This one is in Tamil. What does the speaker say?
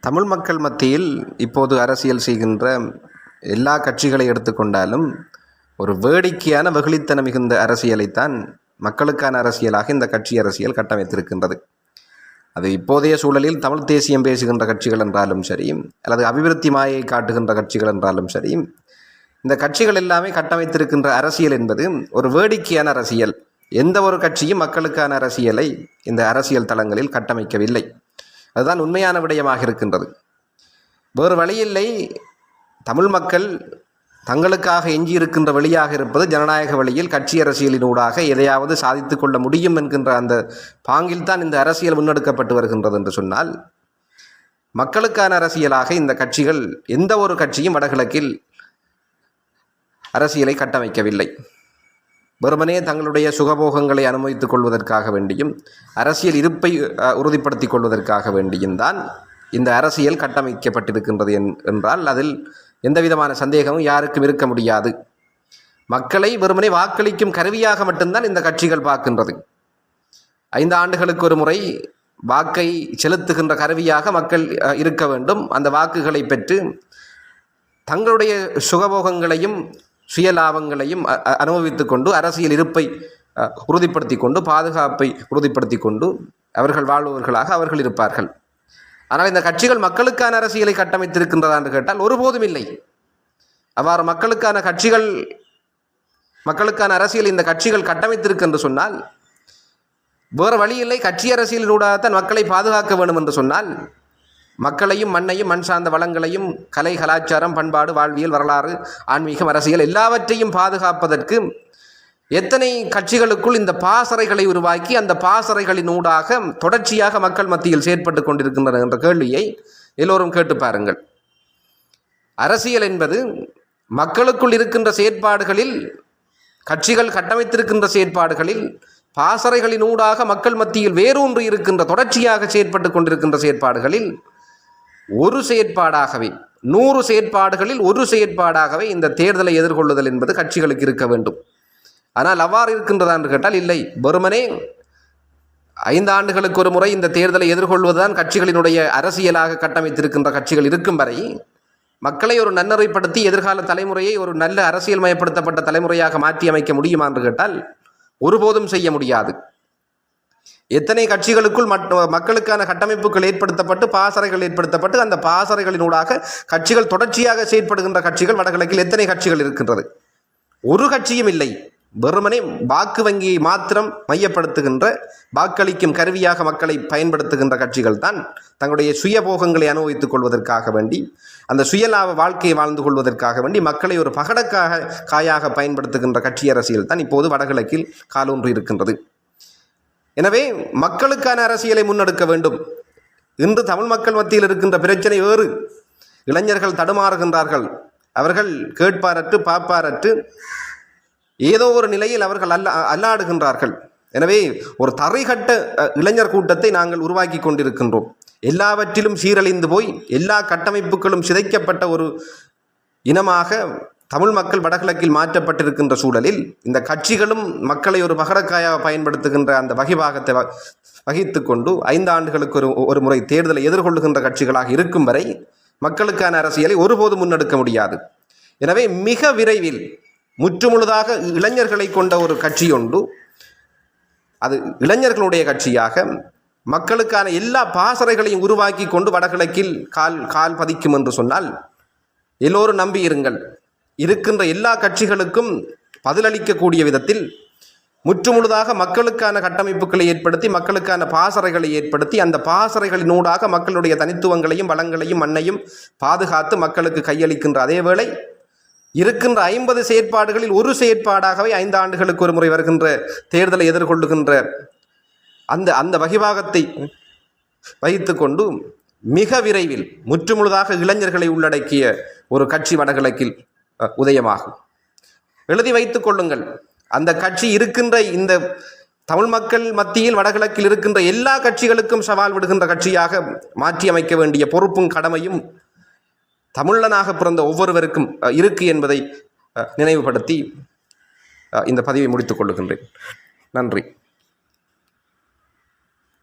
தமிழ் மக்கள் மத்தியில் இப்போது அரசியல் செய்கின்ற எல்லா கட்சிகளை எடுத்துக்கொண்டாலும் ஒரு வேடிக்கையான வெகுளித்தனம் மிகுந்த அரசியலைத்தான் மக்களுக்கான அரசியலாக இந்த கட்சி அரசியல் கட்டமைத்திருக்கின்றது. அது இப்போதைய சூழலில் தமிழ் தேசியம் பேசுகின்ற கட்சிகள் என்றாலும் சரி, அல்லது அபிவிருத்தி மாயை காட்டுகின்ற கட்சிகள் என்றாலும் சரி, இந்த கட்சிகள் எல்லாமே கட்டமைத்திருக்கின்ற அரசியல் என்பது ஒரு வேடிக்கையான அரசியல். எந்த ஒரு கட்சியும் மக்களுக்கான அரசியலை இந்த அரசியல் தளங்களில் கட்டமைக்கவில்லை. அதுதான் உண்மையான விடயமாக இருக்கின்றது. வேறு வழியில்லை. தமிழ் மக்கள் தங்களுக்காக எஞ்சியிருக்கின்ற வழியாக இருப்பது ஜனநாயக வழியில் கட்சி அரசியலினூடாக எதையாவது சாதித்து கொள்ள முடியும் என்கின்ற அந்த பாங்கில் தான் இந்த அரசியல் முன்னெடுக்கப்பட்டு வருகின்றது என்று சொன்னால், மக்களுக்கான அரசியலாக இந்த கட்சிகள் எந்த ஒரு கட்சியும் வடகிழக்கில் அரசியலை கட்டமைக்கவில்லை. வெறுமனே தங்களுடைய சுகபோகங்களை அனுமதித்துக் கொள்வதற்காக வேண்டியும் அரசியல் இருப்பை உறுதிப்படுத்திக் கொள்வதற்காக வேண்டியும் தான் இந்த அரசியல் கட்டமைக்கப்பட்டிருக்கின்றது என்றால் அதில் எந்த விதமான சந்தேகமும் யாருக்கும் இருக்க முடியாது. மக்களை வெறுமனே வாக்களிக்கும் கருவியாக மட்டும்தான் இந்த கட்சிகள் பார்க்கின்றது. 5 ஆண்டுகளுக்கு ஒரு முறை வாக்கை செலுத்துகின்ற கருவியாக மக்கள் இருக்க வேண்டும். அந்த வாக்குகளை பெற்று தங்களுடைய சுகபோகங்களையும் சுயலாபங்களையும் அனுபவித்து கொண்டு அரசியல் இருப்பை உறுதிப்படுத்தி கொண்டு பாதுகாப்பை உறுதிப்படுத்தி கொண்டு அவர்கள் வாழ்பவர்களாக அவர்கள் இருப்பார்கள். ஆனால் இந்த கட்சிகள் மக்களுக்கான அரசியலை கட்டமைத்திருக்கின்றதா என்று கேட்டால் ஒருபோதும் இல்லை. அவ்வாறு மக்களுக்கான அரசியல் இந்த கட்சிகள் கட்டமைத்திருக்கு என்று சொன்னால் வேறு வழியில்லை. கட்சி அரசியலினூடாகத்தான் மக்களை பாதுகாக்க வேண்டும் என்று சொன்னால் மக்களையும் மண்ணையும் மண் சார்ந்த வளங்களையும் கலை கலாச்சாரம் பண்பாடு வாழ்வியல் வரலாறு ஆன்மீகம் அரசியல் எல்லாவற்றையும் பாதுகாப்பதற்கு எத்தனை கட்சிகளுக்குள் இந்த பாசறைகளை உருவாக்கி அந்த பாசறைகளின் ஊடாக தொடர்ச்சியாக மக்கள் மத்தியில் செயற்பட்டு கொண்டிருக்கின்றன என்ற கேள்வியை எல்லோரும் கேட்டு பாருங்கள். அரசியல் என்பது மக்களுக்குள் இருக்கின்ற செயற்பாடுகளில், கட்சிகள் கட்டமைத்திருக்கின்ற செயற்பாடுகளில், பாசறைகளின் ஊடாக மக்கள் மத்தியில் வேரூன்று இருக்கின்ற தொடர்ச்சியாக செயற்பட்டு கொண்டிருக்கின்ற செயற்பாடுகளில் ஒரு செயற்பாடாகவே 100 செயற்பாடுகளில் ஒரு செயற்பாடாகவே இந்த தேர்தலை எதிர்கொள்ளுதல் என்பது கட்சிகளுக்கு இருக்க வேண்டும். ஆனால் அவ்வாறு இருக்கின்றதா என்று கேட்டால் இல்லை. வெறுமனே 5 ஆண்டுகளுக்கு ஒரு முறை இந்த தேர்தலை எதிர்கொள்வதுதான் கட்சிகளினுடைய அரசியலாக கட்டமைத்திருக்கின்ற கட்சிகள் இருக்கும் வரை மக்களை ஒரு நன்னறிப்படுத்தி எதிர்கால தலைமுறையை ஒரு நல்ல அரசியல் மயப்படுத்தப்பட்ட தலைமுறையாக மாற்றி அமைக்க முடியுமா என்று கேட்டால் ஒருபோதும் செய்ய முடியாது. எத்தனை கட்சிகளுக்குள் மக்களுக்கான கட்டமைப்புகள் ஏற்படுத்தப்பட்டு பாசறைகள் ஏற்படுத்தப்பட்டு அந்த பாசறைகளினூடாக கட்சிகள் தொடர்ச்சியாக செயற்படுகின்ற கட்சிகள் வடகிழக்கில் எத்தனை கட்சிகள் இருக்கின்றது? ஒரு கட்சியும் இல்லை. வெறுமனே வாக்கு வங்கியை மாத்திரம் மையப்படுத்துகின்ற, வாக்களிக்கும் கருவியாக மக்களை பயன்படுத்துகின்ற கட்சிகள் தான் தங்களுடைய சுயபோகங்களை அனுபவித்துக் கொள்வதற்காக வேண்டி, அந்த சுயலாப வாழ்க்கையை வாழ்ந்து கொள்வதற்காக வேண்டி மக்களை ஒரு காயாக பயன்படுத்துகின்ற கட்சி அரசியல் தான் இப்போது வடகிழக்கில் காலூன்றி இருக்கின்றது. எனவே மக்களுக்கான அரசியலை முன்னெடுக்க வேண்டும். இன்று தமிழ் மக்கள் மத்தியில் இருக்கின்ற பிரச்சனை வேறு. இளைஞர்கள் தடுமாறுகின்றார்கள். அவர்கள் கேட்பாரற்று பாப்பாரற்று ஏதோ ஒரு நிலையில் அவர்கள் அல்லாடுகின்றார்கள். எனவே ஒரு தரைகட்ட இளைஞர் கூட்டத்தை நாங்கள் உருவாக்கி கொண்டிருக்கின்றோம். எல்லாவற்றிலும் சீரழிந்து போய் எல்லா கட்டமைப்புகளும் சிதைக்கப்பட்ட ஒரு இனமாக தமிழ் மக்கள் வடகிழக்கில் மாற்றப்பட்டிருக்கின்ற சூழலில் இந்த கட்சிகளும் மக்களை ஒரு பகடக்காயாக பயன்படுத்துகின்ற அந்த வகிபாகத்தை வகித்து கொண்டு 5 ஆண்டுகளுக்கு ஒரு முறை தேர்தலை எதிர்கொள்ளுகின்ற கட்சிகளாக இருக்கும் வரை மக்களுக்கான அரசியலை ஒருபோதும் முன்னெடுக்க முடியாது. எனவே மிக விரைவில் முற்றுமுழுதாக இளைஞர்களை கொண்ட ஒரு கட்சி உண்டு. அது இளைஞர்களுடைய கட்சியாக மக்களுக்கான எல்லா பாசறைகளையும் உருவாக்கி கொண்டு வடகிழக்கில் கால் பதிக்கும் என்று சொன்னால் எல்லோரும் நம்பியிருங்கள். இருக்கின்ற எல்லா கட்சிகளுக்கும் பதிலளிக்கக்கூடிய விதத்தில் முற்றுமுழுதாக மக்களுக்கான கட்டமைப்புகளை ஏற்படுத்தி மக்களுக்கான பாசறைகளை ஏற்படுத்தி அந்த பாசறைகளினூடாக மக்களுடைய தனித்துவங்களையும் வளங்களையும் மண்ணையும் பாதுகாத்து மக்களுக்கு கையளிக்கின்ற அதே வேளை இருக்கின்ற 50 செயற்பாடுகளில் ஒரு செயற்பாடாகவே 5 ஆண்டுகளுக்கு ஒரு முறை வருகின்ற தேர்தலை எதிர்கொள்ளுகின்ற அந்த வகிபாகத்தை வகித்து கொண்டு மிக விரைவில் முற்றுமுழுதாக இளைஞர்களை உள்ளடக்கிய ஒரு கட்சி வடகிழக்கில் உதயமாகும். எழுதி வைத்துக் கொள்ளுங்கள். அந்த கட்சி இருக்கின்ற இந்த தமிழ் மக்கள் மத்தியில் வடகிழக்கில் இருக்கின்ற எல்லா கட்சிகளுக்கும் சவால் விடுகின்ற கட்சியாக மாற்றி அமைக்க வேண்டிய பொறுப்பும் கடமையும் தமிழனாக பிறந்த ஒவ்வொருவருக்கும் இருக்கு என்பதை நினைவுபடுத்தி இந்த பதிவை முடித்துக் கொள்ளுகின்றேன். நன்றி.